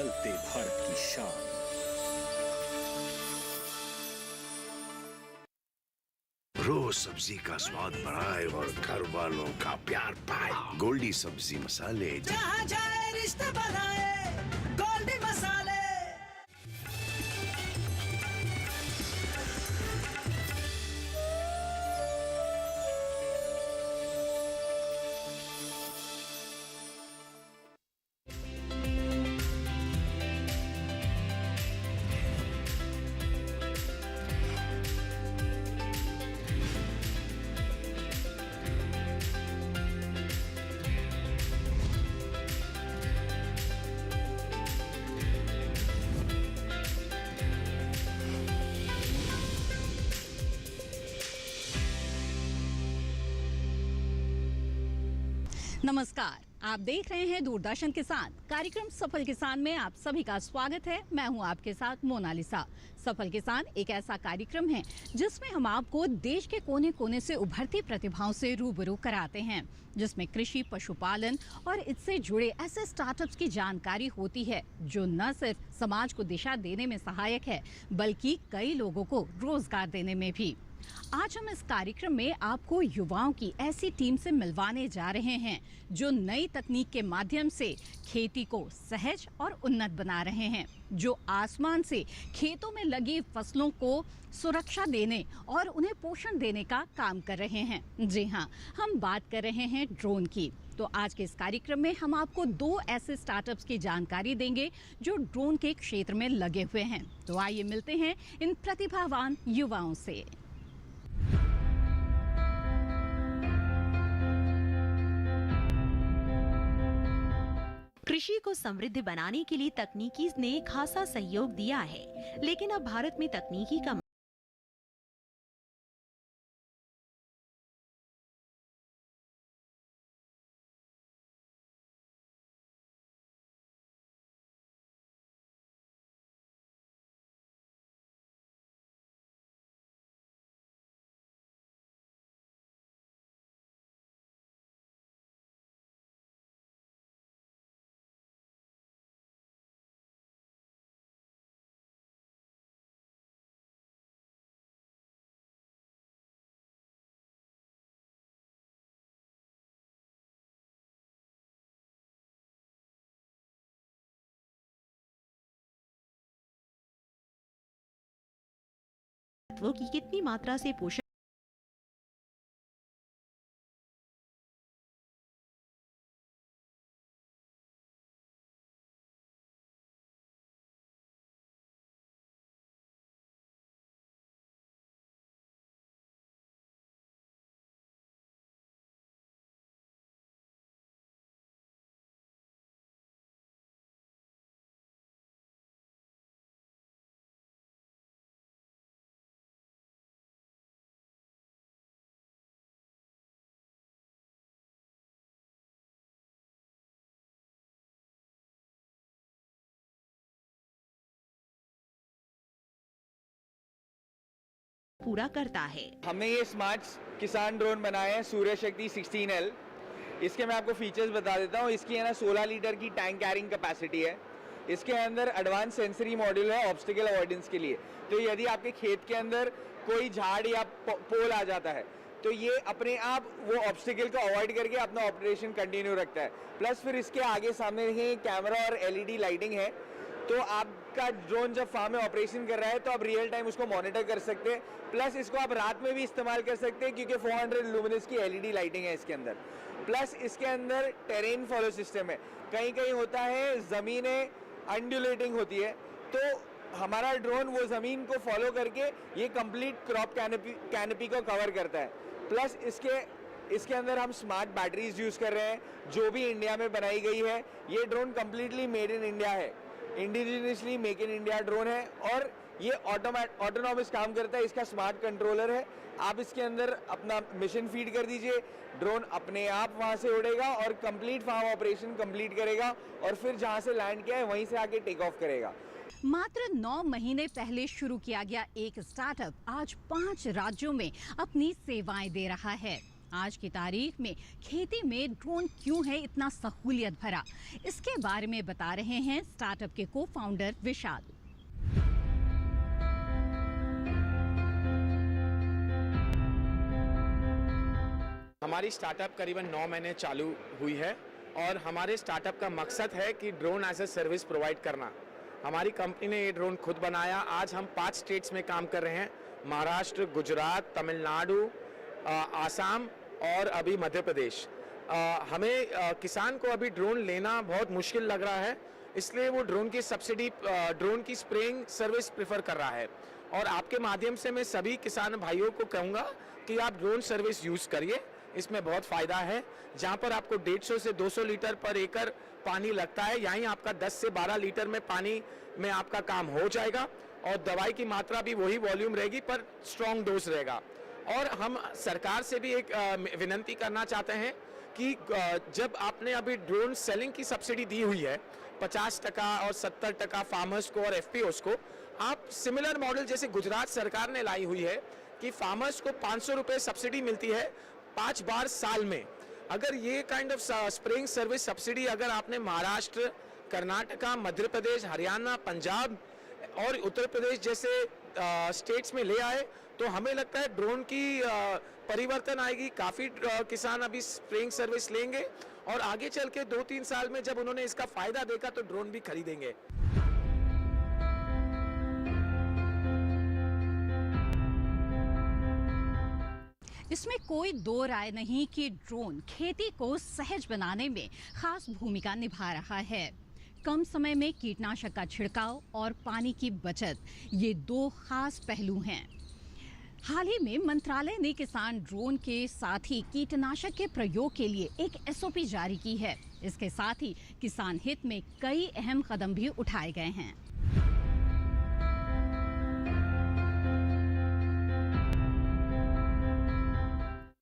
बदलते भारत की शान। रोज सब्जी का स्वाद बढ़ाए और घर वालों का प्यार पाए। गोल्डी सब्जी मसाले, जहाँ जाए रिश्ते बढ़ाए, गोल्डी मसाले। नमस्कार, आप देख रहे हैं दूरदर्शन किसान कार्यक्रम सफल किसान में आप सभी का स्वागत है। मैं हूं आपके साथ मोनालिसा। सफल किसान एक ऐसा कार्यक्रम है जिसमें हम आपको देश के कोने कोने से उभरती प्रतिभाओं से रूबरू कराते हैं, जिसमें कृषि, पशुपालन और इससे जुड़े ऐसे स्टार्टअप्स की जानकारी होती है जो न सिर्फ समाज को दिशा देने में सहायक है बल्कि कई लोगों को रोजगार देने में भी। आज हम इस कार्यक्रम में आपको युवाओं की ऐसी टीम से मिलवाने जा रहे हैं जो नई तकनीक के माध्यम से खेती को सहज और उन्नत बना रहे हैं, जो आसमान से खेतों में लगी फसलों को सुरक्षा देने और उन्हें पोषण देने का काम कर रहे हैं। जी हाँ, हम बात कर रहे हैं ड्रोन की। तो आज के इस कार्यक्रम में हम आपको 2 ऐसे स्टार्टअप्स की जानकारी देंगे जो ड्रोन के क्षेत्र में लगे हुए हैं। तो आइए मिलते हैं इन प्रतिभावान युवाओं से। कृषि को समृद्ध बनाने के लिए तकनीकी ने खासा सहयोग दिया है, लेकिन अब भारत में तकनीकी का तत्वों की कितनी मात्रा से पोषण पूरा करता है। हमने ये स्मार्ट किसान ड्रोन बनाए हैं सूर्य शक्ति 16L। इसके मैं आपको फीचर्स बता देता हूँ। इसकी है ना 16 लीटर की टैंक कैरिंग कैपेसिटी है। इसके अंदर एडवांस सेंसरी मॉड्यूल है ऑब्स्टिकल अवॉइडेंस के लिए। तो यदि आपके खेत के अंदर कोई झाड़ या पोल आ जाता है तो ये अपने आप वो ऑब्स्टिकल को अवॉइड करके अपना ऑपरेशन कंटिन्यू रखता है। प्लस फिर इसके आगे सामने ही कैमरा और LED लाइटिंग है, तो आपका ड्रोन जब फार्म में ऑपरेशन कर रहा है तो आप रियल टाइम उसको मॉनिटर कर सकते हैं। प्लस इसको आप रात में भी इस्तेमाल कर सकते हैं क्योंकि 400 लुमिनस की LED लाइटिंग है इसके अंदर। प्लस इसके अंदर टेरेन फॉलो सिस्टम है। कहीं कहीं होता है ज़मीनें अंडुलेटिंग होती है, तो हमारा ड्रोन वो ज़मीन को फॉलो करके ये कंप्लीट क्रॉप कैनपी को कवर करता है। प्लस इसके अंदर हम स्मार्ट बैटरीज यूज़ कर रहे हैं जो भी इंडिया में बनाई गई है। ये drone completely made in India है, indigenously make in India drone है और ये ऑटोनॉमस काम करता है। इसका स्मार्ट कंट्रोलर है। आप इसके अंदर अपना मिशन फीड कर दीजिए, ड्रोन अपने आप वहाँ से उड़ेगा और कंप्लीट फार्म ऑपरेशन कंप्लीट करेगा और फिर जहाँ से लैंड किया है वहीं से आके टेक ऑफ करेगा। मात्र 9 महीने पहले शुरू किया गया एक स्टार्टअप आज 5 राज्यों में अपनी सेवाएं दे रहा है। आज की तारीख में खेती में ड्रोन क्यों है इतना सहूलियत भरा, इसके बारे में बता रहे हैं स्टार्टअप के को फाउंडर विशाल। हमारी स्टार्टअप करीबन 9 महीने चालू हुई है और हमारे स्टार्टअप का मकसद है कि drone as a service provide करना। हमारी कंपनी ने ये ड्रोन खुद बनाया। आज हम 5 स्टेट्स में काम कर रहे हैं, महाराष्ट्र, गुजरात, तमिलनाडु, आसाम और अभी मध्य प्रदेश। हमें किसान को अभी ड्रोन लेना बहुत मुश्किल लग रहा है, इसलिए वो ड्रोन की सब्सिडी, ड्रोन की स्प्रेइंग सर्विस प्रेफर कर रहा है। और आपके माध्यम से मैं सभी किसान भाइयों को कहूँगा कि आप ड्रोन सर्विस यूज़ करिए, इसमें बहुत फ़ायदा है। जहाँ पर आपको 150 से 200 लीटर पर एकड़ पानी लगता है, यहीं आपका 10 से 12 लीटर में पानी में आपका काम हो जाएगा और दवाई की मात्रा भी वही वॉल्यूम रहेगी पर स्ट्रॉन्ग डोज रहेगा। और हम सरकार से भी एक विनती करना चाहते हैं कि जब आपने अभी ड्रोन सेलिंग की सब्सिडी दी हुई है 50% और 70% फार्मर्स को और एफपीओस को, आप सिमिलर मॉडल जैसे गुजरात सरकार ने लाई हुई है कि फार्मर्स को 500 रुपये सब्सिडी मिलती है 5 बार साल में। अगर ये kind of spraying service subsidy अगर आपने महाराष्ट्र, कर्नाटका, मध्य प्रदेश, हरियाणा, पंजाब और उत्तर प्रदेश जैसे स्टेट्स में ले आए तो हमें लगता है ड्रोन की परिवर्तन आएगी। काफ़ी किसान अभी स्प्रेइंग सर्विस लेंगे और आगे चल के 2-3 साल में जब उन्होंने इसका फायदा देखा तो ड्रोन भी खरीदेंगे। इसमें कोई दो राय नहीं कि ड्रोन खेती को सहज बनाने में खास भूमिका निभा रहा है। कम समय में कीटनाशक का छिड़काव और पानी की बचत, ये 2 खास पहलू हैं। हाल ही में मंत्रालय ने किसान ड्रोन के साथ ही कीटनाशक के प्रयोग के लिए एक एसओपी जारी की है। इसके साथ ही किसान हित में कई अहम कदम भी उठाए गए हैं।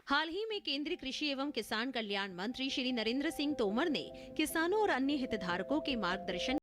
हाल ही में केंद्रीय कृषि एवं किसान कल्याण मंत्री श्री नरेंद्र सिंह तोमर ने किसानों और अन्य हितधारकों के मार्गदर्शन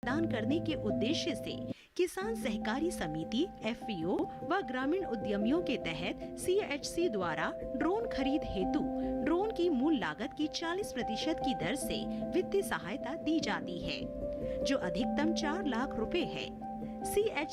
प्रदान करने के उद्देश्य से किसान सहकारी समिति, एफपीओ व ग्रामीण उद्यमियों के तहत सीएचसी द्वारा ड्रोन खरीद हेतु ड्रोन की मूल लागत की 40% की दर से वित्तीय सहायता दी जाती है, जो अधिकतम 4 लाख रुपए है। सीएच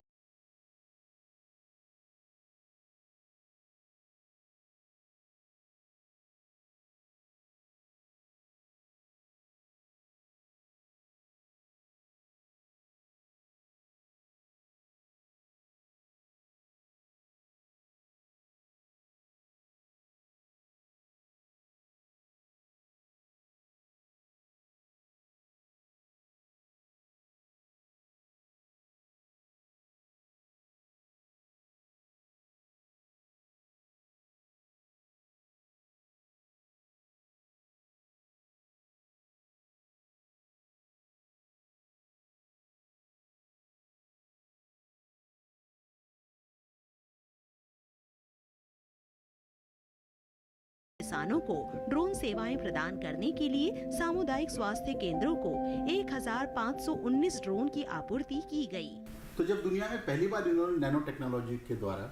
किसानों को ड्रोन सेवाएं प्रदान करने के लिए सामुदायिक स्वास्थ्य केंद्रों को 1519 ड्रोन की आपूर्ति की गई। तो जब दुनिया में पहली बार इन्होंने नैनो टेक्नोलॉजी के द्वारा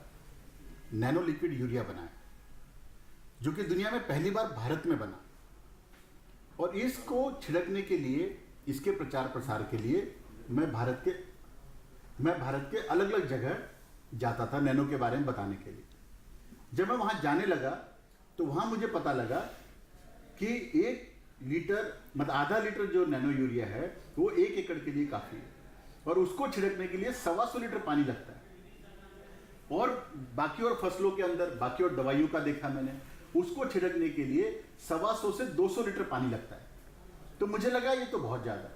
नैनो लिक्विड यूरिया बनाया, जो कि दुनिया में पहली बार भारत में बना, और इसको छिड़कने के लिए, इसके प्रचार प्रसार के लिए मैं भारत के अलग अलग जगह जाता था नैनो के बारे में बताने के लिए। जब मैं वहाँ जाने लगा तो वहाँ मुझे पता लगा कि 1 लीटर मतलब आधा लीटर जो नैनो यूरिया है वो 1 एकड़ के लिए काफ़ी है, और उसको छिड़कने के लिए 125 लीटर पानी लगता है। और बाकी और फसलों के अंदर, बाकी और दवाइयों का देखा मैंने, उसको छिड़कने के लिए 125 से 200 लीटर पानी लगता है। तो मुझे लगा ये तो बहुत ज़्यादा।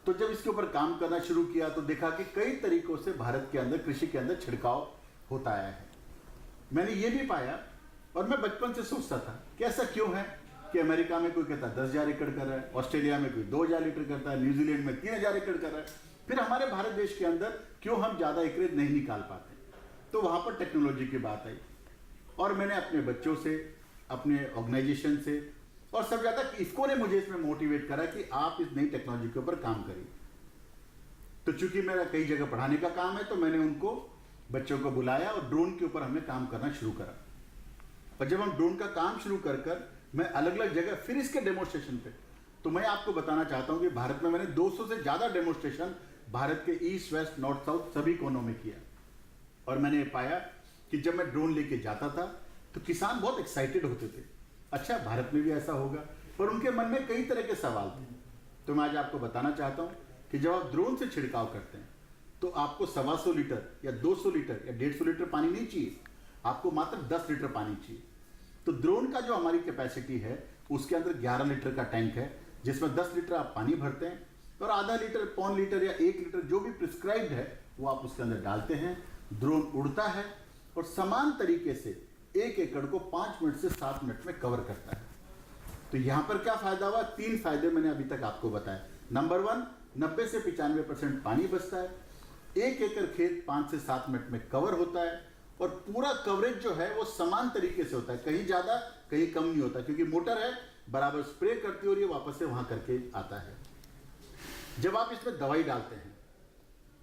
तो जब इसके ऊपर काम करना शुरू किया तो देखा कि कई तरीकों से भारत के अंदर कृषि के अंदर छिड़काव होता आया है। मैंने ये भी पाया, और मैं बचपन से सोचता था कि ऐसा क्यों है कि अमेरिका में कोई कहता है 10,000 एकड़ कर रहा है, ऑस्ट्रेलिया में कोई 2,000 लीटर करता है, न्यूजीलैंड में 3,000 एकड़ कर रहा है, फिर हमारे भारत देश के अंदर क्यों हम ज़्यादा एकड़ नहीं निकाल पाते। तो वहाँ पर टेक्नोलॉजी की बात आई, और मैंने अपने बच्चों से, अपने ऑर्गेनाइजेशन से, और सब ज़्यादा इसको ने मुझे इसमें मोटिवेट करा कि आप इस नई टेक्नोलॉजी के ऊपर काम करिए। तो चूंकि मेरा कई जगह पढ़ाने का काम है, तो मैंने उनको, बच्चों को बुलाया और ड्रोन के ऊपर हमने काम करना शुरू करा। और जब हम ड्रोन का काम शुरू कर मैं अलग अलग जगह फिर इसके डेमोन्स्ट्रेशन पे, तो मैं आपको बताना चाहता हूँ कि भारत में मैंने 200 से ज़्यादा डेमोन्स्ट्रेशन भारत के ईस्ट, वेस्ट, नॉर्थ, साउथ सभी कोनों में किया। और मैंने पाया कि जब मैं ड्रोन लेके जाता था तो किसान बहुत एक्साइटेड होते थे, अच्छा भारत में भी ऐसा होगा, पर उनके मन में कई तरह के सवाल थे। तो मैं आज आपको बताना चाहता हूँ कि जब आप ड्रोन से छिड़काव करते हैं तो आपको 125 लीटर या 200 लीटर या 150 लीटर पानी नहीं चाहिए, आपको मात्र 10 लीटर पानी चाहिए। तो ड्रोन का जो हमारी कैपेसिटी है उसके अंदर 11 लीटर का टैंक है, जिसमें 10 लीटर आप पानी भरते हैं, और आधा लीटर, पौन लीटर या 1 लीटर जो भी प्रिस्क्राइब्ड है वो आप उसके अंदर डालते हैं। ड्रोन उड़ता है और समान तरीके से 1 एकड़ को 5 मिनट से 7 मिनट में कवर करता है। तो यहाँ पर क्या फायदा हुआ? 3 फायदे मैंने अभी तक आपको बताया। नंबर 1, 90 से 95% पानी बचता है, 1 एकड़ खेत 5 से 7 मिनट में कवर होता है, और पूरा कवरेज जो है वो समान तरीके से होता है, कहीं ज़्यादा कहीं कम नहीं होता, क्योंकि मोटर है, बराबर स्प्रे करती है और ये वापस से वहाँ करके आता है। जब आप इसमें दवाई डालते हैं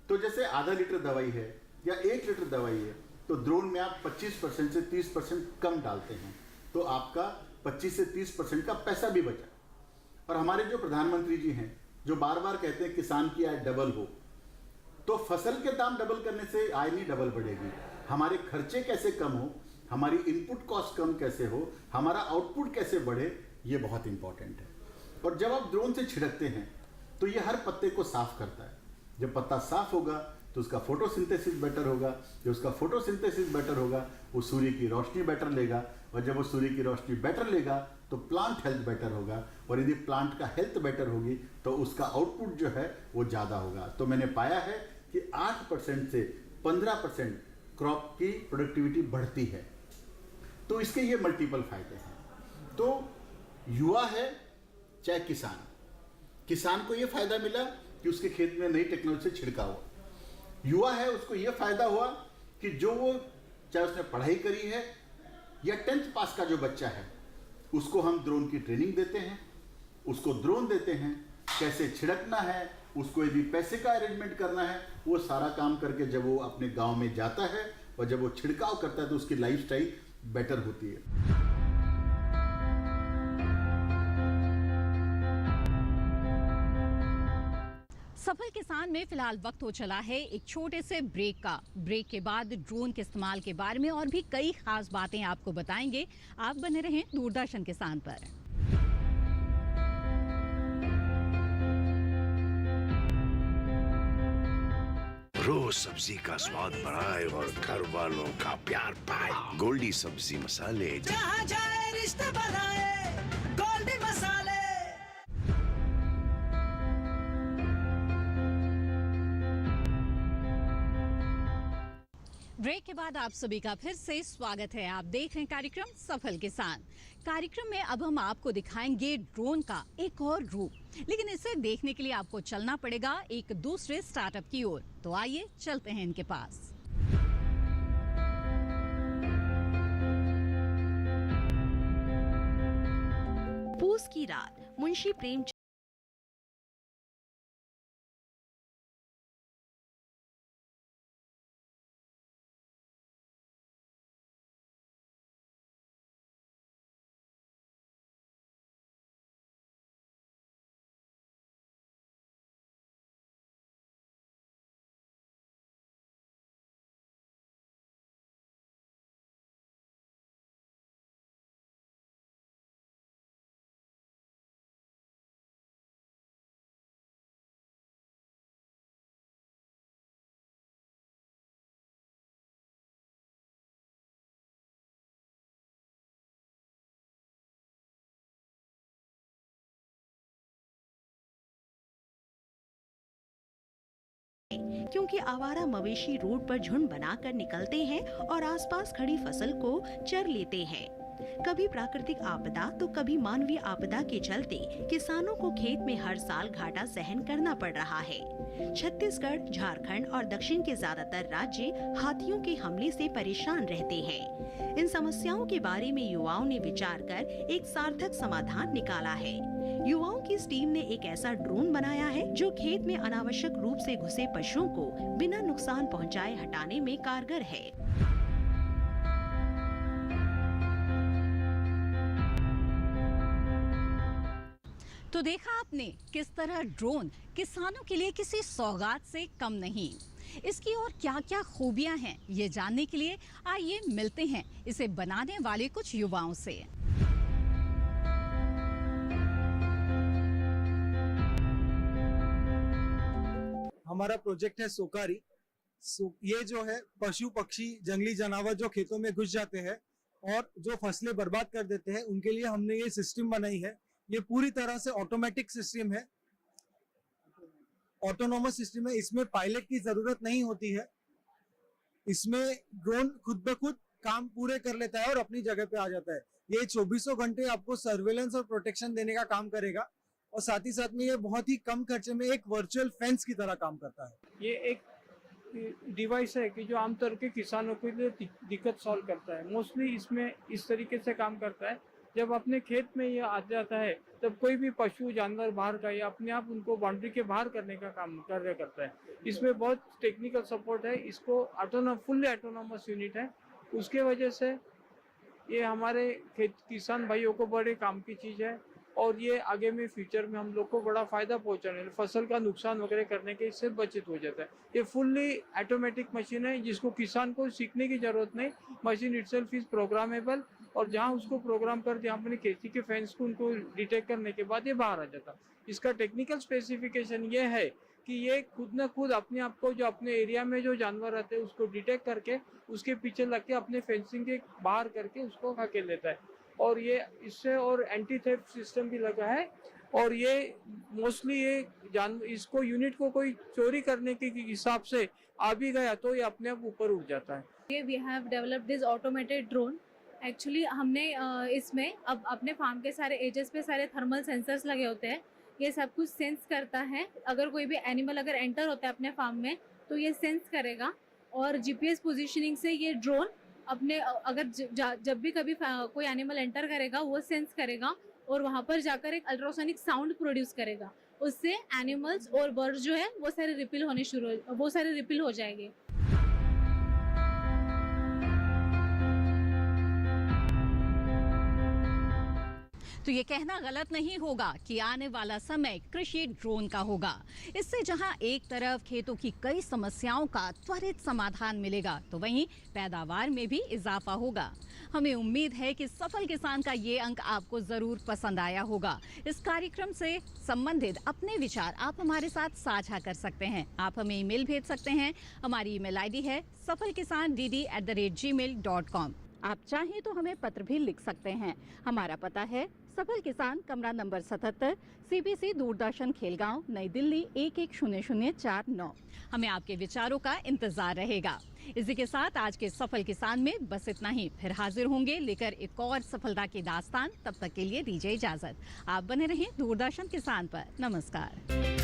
तो जैसे आधा लीटर दवाई है या 1 लीटर दवाई है, तो ड्रोन में आप 25% से 30% कम डालते हैं, तो आपका 25 से 30% का पैसा भी बचा। और हमारे जो प्रधानमंत्री जी हैं, जो बार बार कहते हैं किसान की आय डबल हो, तो फसल के दाम डबल करने से आय नहीं डबल बढ़ेगी। हमारे खर्चे कैसे कम हो, हमारी इनपुट कॉस्ट कम कैसे हो, हमारा आउटपुट कैसे बढ़े, ये बहुत इंपॉर्टेंट है। और जब आप ड्रोन से छिड़कते हैं तो ये हर पत्ते को साफ करता है। जब पत्ता साफ होगा तो उसका फोटोसिंथेसिस बेटर होगा, जो उसका फोटोसिंथेसिस बेटर होगा वो सूर्य की रोशनी बेटर लेगा, और जब वो सूर्य की रोशनी बेटर लेगा तो प्लांट हेल्थ बेटर होगा, और यदि प्लांट का हेल्थ बेटर होगी तो उसका आउटपुट जो है वो ज़्यादा होगा। तो मैंने पाया है कि 8% से 15% क्रॉप की प्रोडक्टिविटी बढ़ती है। तो इसके ये मल्टीपल फायदे हैं। तो युवा है चाहे किसान को ये फायदा मिला कि उसके खेत में नई टेक्नोलॉजी से छिड़काव हुआ। युवा है उसको ये फायदा हुआ कि जो वो चाहे उसने पढ़ाई करी है या 10th पास का जो बच्चा है, उसको हम ड्रोन की ट्रेनिंग देते हैं, उसको ड्रोन देते हैं, कैसे छिड़कना है, उसको यदि पैसे का अरेंजमेंट करना है, वो सारा काम करके जब वो अपने गांव में जाता है और जब वो छिड़काव करता है तो उसकी लाइफस्टाइल बेटर होती है। सफल किसान में फिलहाल वक्त हो चला है एक छोटे से ब्रेक का। ब्रेक के बाद ड्रोन के इस्तेमाल के बारे में और भी कई खास बातें आपको बताएंगे। आप बने रहें दूरदर्शन किसान पर। रोज सब्जी का स्वाद बढ़ाए और घर वालों का प्यार पाए। गोल्डी सब्जी मसाले, जहाँ जाए रिश्ते बनाए गोल्डी मसाले। ब्रेक के बाद आप सभी का फिर से स्वागत है। आप देख रहे हैं कार्यक्रम सफल किसान। कार्यक्रम में अब हम आपको दिखाएंगे ड्रोन का एक और रूप, लेकिन इसे देखने के लिए आपको चलना पड़ेगा एक दूसरे स्टार्टअप की ओर। तो आइए चलते हैं इनके पास। पूस की रात मुंशी प्रेमचंद क्योंकि आवारा मवेशी रोड पर झुंड बनाकर निकलते हैं और आसपास खड़ी फसल को चर लेते हैं। कभी प्राकृतिक आपदा तो कभी मानवीय आपदा के चलते किसानों को खेत में हर साल घाटा सहन करना पड़ रहा है। छत्तीसगढ़, झारखंड और दक्षिण के ज्यादातर राज्य हाथियों के हमले से परेशान रहते हैं। इन समस्याओं के बारे में युवाओं ने विचार कर एक सार्थक समाधान निकाला है। युवाओं की इस टीम ने एक ऐसा ड्रोन बनाया है जो खेत में अनावश्यक रूप से घुसे पशुओं को बिना नुकसान पहुंचाए हटाने में कारगर है। तो देखा आपने किस तरह ड्रोन किसानों के लिए किसी सौगात से कम नहीं। इसकी और क्या क्या खूबियां हैं ये जानने के लिए आइए मिलते हैं इसे बनाने वाले कुछ युवाओं से। हमारा प्रोजेक्ट है सोकारी। ये जो है पशु पक्षी जंगली जानवर जो खेतों में घुस जाते हैं और जो फसलें बर्बाद कर देते हैं उनके लिए हमने ये सिस्टम बनाई है। ये पूरी तरह से ऑटोमेटिक सिस्टम है, ऑटोनोमस सिस्टम है। इसमें पायलट की जरूरत नहीं होती है। इसमें ड्रोन खुद ब खुद काम पूरे कर लेता है और अपनी जगह पे आ जाता है। ये 24 घंटे आपको सर्वेलेंस और प्रोटेक्शन देने का काम करेगा और साथ ही साथ में ये बहुत ही कम खर्चे में एक वर्चुअल फेंस की तरह काम करता है। ये एक डिवाइस है कि जो आमतौर के किसानों के लिए दिक्कत सॉल्व करता है। मोस्टली इसमें इस तरीके से काम करता है, जब अपने खेत में ये आ जाता है तब कोई भी पशु जानवर बाहर का या अपने आप उनको बाउंड्री के बाहर करने का काम कार्य करता है। इसमें बहुत टेक्निकल सपोर्ट है। इसको फुल्ली ऑटोनोमस यूनिट है। उसके वजह से ये हमारे किसान भाइयों को बड़े काम की चीज़ है और ये आगे में फ्यूचर में हम लोग को बड़ा फायदा पहुंचाने, फसल का नुकसान वगैरह करने के इससे बचत हो जाता है। ये फुल्ली ऑटोमेटिक मशीन है जिसको किसान को सीखने की जरूरत नहीं। मशीन इटसेल्फ इज प्रोग्रामेबल और जहां उसको प्रोग्राम कर दिया अपने खेती के फेंस को उनको डिटेक्ट करने के बाद ये बाहर आ जाता। इसका टेक्निकल स्पेसिफिकेशन ये है कि ये खुद न खुद अपने आप को जो अपने एरिया में जो जानवर रहते हैं उसको डिटेक्ट करके उसके पीछे लग के अपने फेंसिंग के बाहर करके उसको खा के लेता है। और ये इससे और एंटी थेफ्ट सिस्टम भी लगा है और ये मोस्टली ये इसको यूनिट को कोई चोरी करने के हिसाब से आ भी गया तो ये अपने आप ऊपर उठ जाता है। We have developed this automated drone. Actually हमने इसमें अब अपने फार्म के सारे एजेस पे सारे थर्मल सेंसर्स लगे होते हैं। ये सब कुछ सेंस करता है। अगर कोई भी एनिमल अगर एंटर होता है अपने फार्म में तो ये सेंस करेगा और जीपीएस पोजीशनिंग से ये ड्रोन अपने अगर जब भी कभी कोई एनिमल एंटर करेगा वो सेंस करेगा और वहाँ पर जाकर एक अल्ट्रासोनिक साउंड प्रोड्यूस करेगा। उससे एनिमल्स और बर्ड्स जो है वो सारे रिपील हो जाएंगे। तो ये कहना गलत नहीं होगा कि आने वाला समय कृषि ड्रोन का होगा। इससे जहां एक तरफ खेतों की कई समस्याओं का त्वरित समाधान मिलेगा तो वहीं पैदावार में भी इजाफा होगा। हमें उम्मीद है कि सफल किसान का ये अंक आपको जरूर पसंद आया होगा। इस कार्यक्रम से संबंधित अपने विचार आप हमारे साथ साझा कर सकते हैं। आप हमें ईमेल भेज सकते हैं। हमारी ईमेल आईडी है safalkisan@gmail.com। आप चाहें तो हमें पत्र भी लिख सकते हैं। हमारा पता है सफल किसान, कमरा नंबर 77, CBC दूरदर्शन खेलगांव, नई दिल्ली 110049। हमें आपके विचारों का इंतजार रहेगा। इसी के साथ आज के सफल किसान में बस इतना ही। फिर हाजिर होंगे लेकर एक और सफलता की दास्तान। तब तक के लिए दीजिए इजाजत। आप बने रहें दूरदर्शन किसान पर। नमस्कार।